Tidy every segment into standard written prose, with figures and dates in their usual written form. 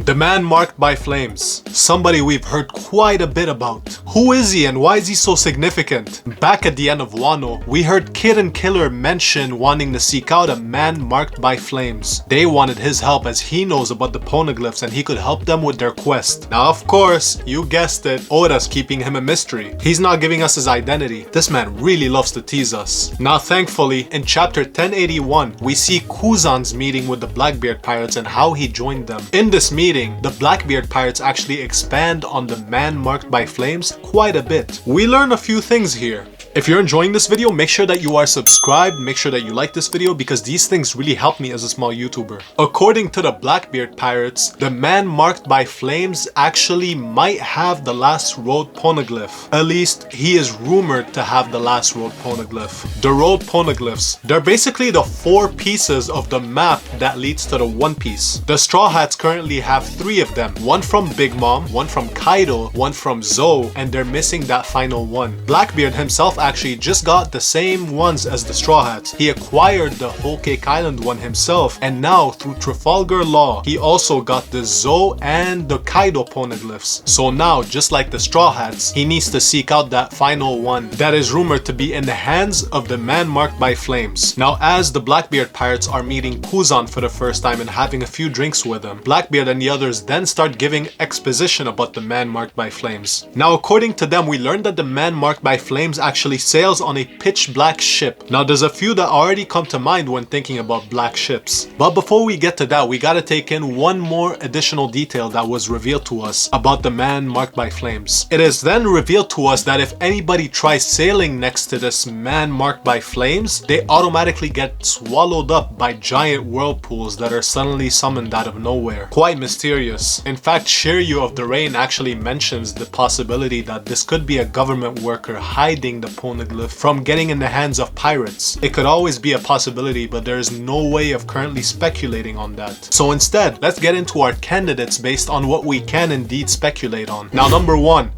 The man marked by flames. Somebody we've heard quite a bit about. Who is he and why is he so significant? Back at the end of Wano, we heard Kid and Killer mention wanting to seek out a man marked by flames. They wanted his help as he knows about the poneglyphs and he could help them with their quest. Now of course, you guessed it, Oda's keeping him a mystery. He's not giving us his identity. This man really loves to tease us. Now thankfully, in chapter 1081, we see Kuzan's meeting with the Blackbeard pirates and how he joined them. In this meeting, the Blackbeard pirates actually expand on the man marked by flames quite a bit. We learn a few things here. If you're enjoying this video, make sure that you are subscribed, make sure that you like this video because these things really help me as a small YouTuber. According to the Blackbeard pirates, the man marked by flames actually might have the last road poneglyph. At least, he is rumored to have the last road poneglyph. The road poneglyphs, they're basically the 4 pieces of the map that leads to the One Piece. The Straw Hats currently have 3 of them. One from Big Mom, one from Kaido, one from Zou, and they're missing that final one. Blackbeard himself actually just got the same ones as the Straw Hats. He acquired the Whole Cake Island one himself, and now through Trafalgar law, he also got the Zou and the Kaido poneglyphs. So now, just like the Straw Hats, he needs to seek out that final one that is rumored to be in the hands of the man marked by flames. Now, as the Blackbeard pirates are meeting Kuzan for the first time and having a few drinks with him, Blackbeard and the others then start giving exposition about the man marked by flames. Now, according to them, we learned that the man marked by flames actually sails on a pitch black ship. Now there's a few that already come to mind when thinking about black ships. But before we get to that, we gotta take in one more additional detail that was revealed to us about the man marked by flames. It is then revealed to us that if anybody tries sailing next to this man marked by flames, they automatically get swallowed up by giant whirlpools that are suddenly summoned out of nowhere. Quite mysterious. In fact, Shiryu of the Rain actually mentions the possibility that this could be a government worker hiding the poneglyph from getting in the hands of pirates. It could always be a possibility, but there is no way of currently speculating on that. So instead, let's get into our candidates based on what we can indeed speculate on. Now, number 1.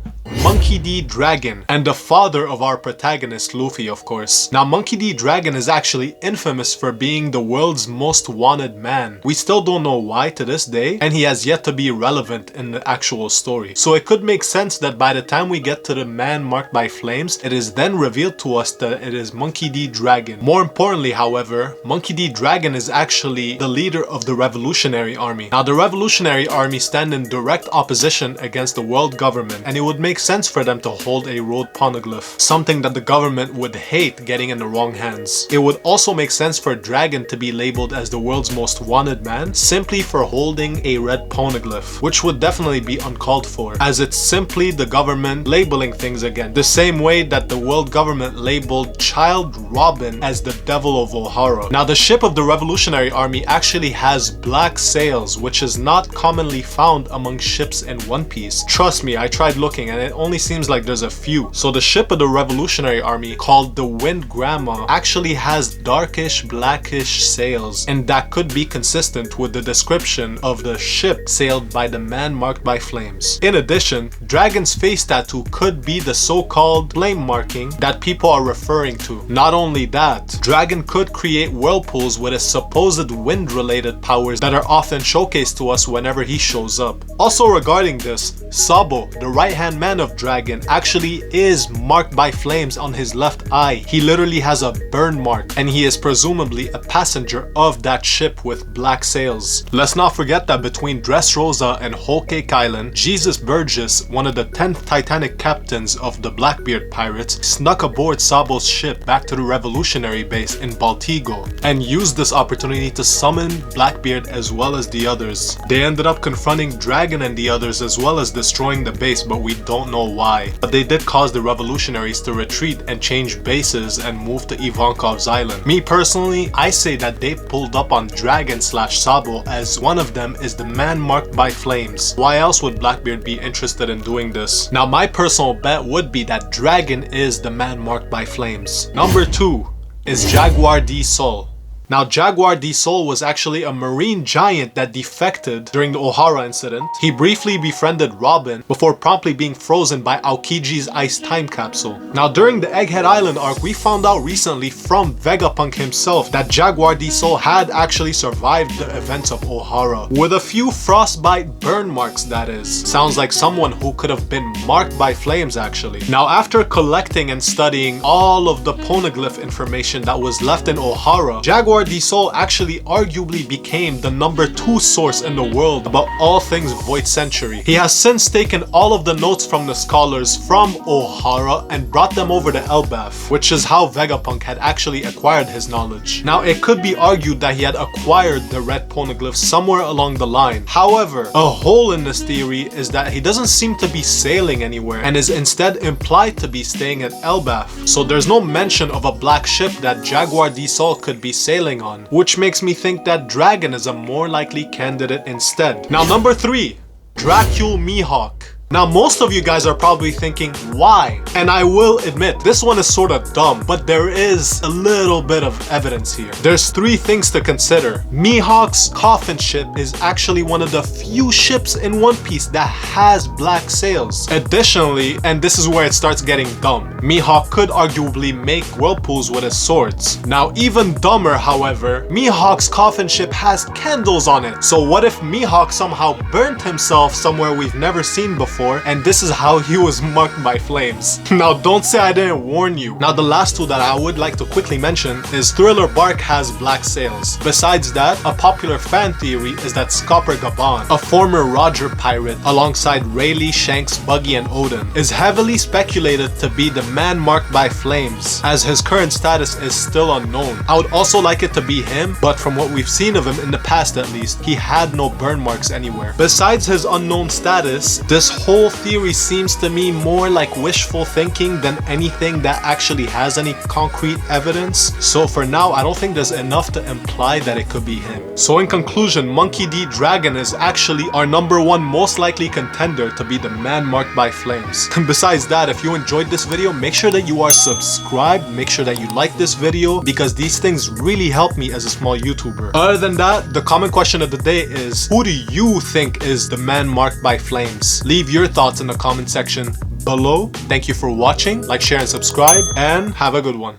Monkey D. Dragon, and the father of our protagonist Luffy, of course. Now, Monkey D. Dragon is actually infamous for being the world's most wanted man. We still don't know why to this day, and he has yet to be relevant in the actual story. So it could make sense that by the time we get to the man marked by flames, it is then revealed to us that it is Monkey D. Dragon. More importantly, however, Monkey D. Dragon is actually the leader of the Revolutionary Army. Now, the Revolutionary Army stand in direct opposition against the world government, and it would make sense for them to hold a road poneglyph, something that the government would hate getting in the wrong hands. It would also make sense for Dragon to be labeled as the world's most wanted man simply for holding a red poneglyph, which would definitely be uncalled for, as it's simply the government labeling things again, the same way that the world government labeled Child Robin as the Devil of Ohara. Now, the ship of the Revolutionary Army actually has black sails, which is not commonly found among ships in One Piece. Trust me, I tried looking and it only seems like there's a few. So the ship of the Revolutionary Army, called the Wind Grandma, actually has darkish blackish sails, and that could be consistent with the description of the ship sailed by the man marked by flames. In addition, Dragon's face tattoo could be the so-called flame marking that people are referring to. Not only that, Dragon could create whirlpools with his supposed wind-related powers that are often showcased to us whenever he shows up. Also regarding this, Sabo, the right-hand man of Dragon, actually is marked by flames on his left eye. He literally has a burn mark, and he is presumably a passenger of that ship with black sails. Let's not forget that between Dressrosa and Whole Cake Island, Jesus Burgess, one of the 10th Titanic captains of the Blackbeard pirates, snuck aboard Sabo's ship back to the Revolutionary base in Baltigo and used this opportunity to summon Blackbeard as well as the others. They ended up confronting Dragon and the others as well as destroying the base, but we don't know why. But they did cause the revolutionaries to retreat and change bases and move to Ivankov's island. Me personally, I say that they pulled up on Dragon / Sabo, as one of them is the man marked by flames. Why else would Blackbeard be interested in doing this? Now, my personal bet would be that Dragon is the man marked by flames. Number 2 is Jaguar D Sol. Now, Jaguar D Sol was actually a marine giant that defected during the Ohara incident. He briefly befriended Robin before promptly being frozen by Aokiji's ice time capsule. Now, during the Egghead Island arc, we found out recently from Vegapunk himself that Jaguar D Sol had actually survived the events of Ohara, with a few frostbite burn marks, that is. Sounds like someone who could have been marked by flames actually. Now, after collecting and studying all of the poneglyph information that was left in Ohara, Jaguar D Sol actually arguably became the #2 source in the world about all things Void Century. He has since taken all of the notes from the scholars from Ohara and brought them over to Elbaf, which is how Vegapunk had actually acquired his knowledge. Now, it could be argued that he had acquired the red poneglyph somewhere along the line. However, a hole in this theory is that he doesn't seem to be sailing anywhere and is instead implied to be staying at Elbaf. So there's no mention of a black ship that Jaguar D Sol could be sailing on, which makes me think that Dragon is a more likely candidate instead. Now, number 3, Dracule Mihawk. Now, most of you guys are probably thinking, why? And I will admit, this one is sort of dumb, but there is a little bit of evidence here. There's 3 things to consider. Mihawk's coffin ship is actually one of the few ships in One Piece that has black sails. Additionally, and this is where it starts getting dumb, Mihawk could arguably make whirlpools with his swords. Now, even dumber, however, Mihawk's coffin ship has candles on it. So what if Mihawk somehow burnt himself somewhere we've never seen before, and this is how he was marked by flames? Now, don't say I didn't warn you. Now, the last 2 that I would like to quickly mention is Thriller Bark has black sails. Besides that, a popular fan theory is that Scopper Gaban, a former Roger pirate alongside Rayleigh, Shanks, Buggy, and Odin, is heavily speculated to be the man marked by flames, as his current status is still unknown. I would also like it to be him, but from what we've seen of him in the past at least, he had no burn marks anywhere. Besides his unknown status, this whole theory seems to me more like wishful thinking than anything that actually has any concrete evidence. So for now, I don't think there's enough to imply that it could be him. So in conclusion, Monkey D. Dragon is actually our #1 most likely contender to be the man marked by flames. Besides that, if you enjoyed this video, make sure that you are subscribed, make sure that you like this video, because these things really help me as a small YouTuber. Other than that, the common question of the day is, who do you think is the man marked by flames? Leave your thoughts in the comment section below. Thank you for watching. Like, share, and subscribe, and have a good one.